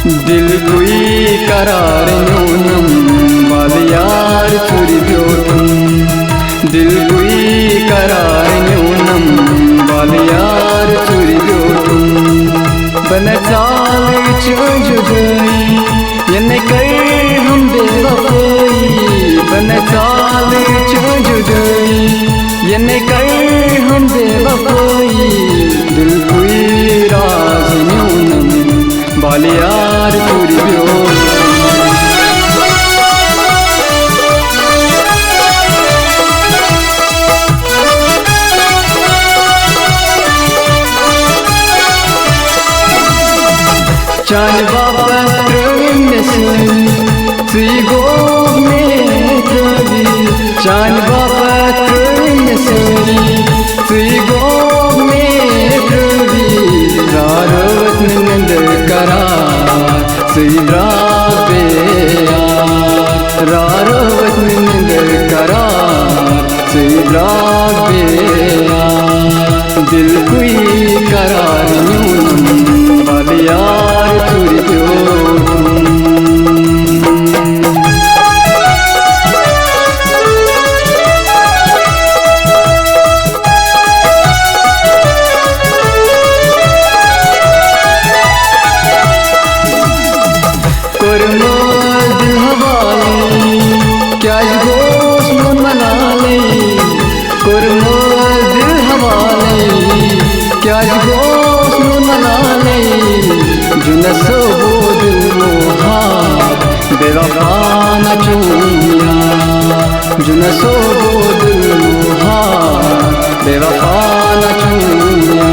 दिल कोई करार न्यूनम बालियार चुरी ब्योतम दिल कोई करार न्यूनम बालियार चुरी ब्योतम बन चाल जुदाई ये कर हम बेवफाई बन चाल जुदाई ये कर हम बेवफाई दिल कोई राज न्यूनम बालियार चुरी ब्योतम चान वापस सी गो में कभी चान वापस सी गो में कभी रारवत नंद करा सी राबे रारवत नंद करा सी राबे दिल कोई करार न्यूनम बालियार चुरी ब्योतम कुर्मा दिल हवाले क्या गोश मन मना ले कुर्मा दिल हवाले क्या गोश मन मना ले जुनसो दिल मोहा बेवफा न चूमिया जुनसो दिल मोहा बेवफा न चूमिया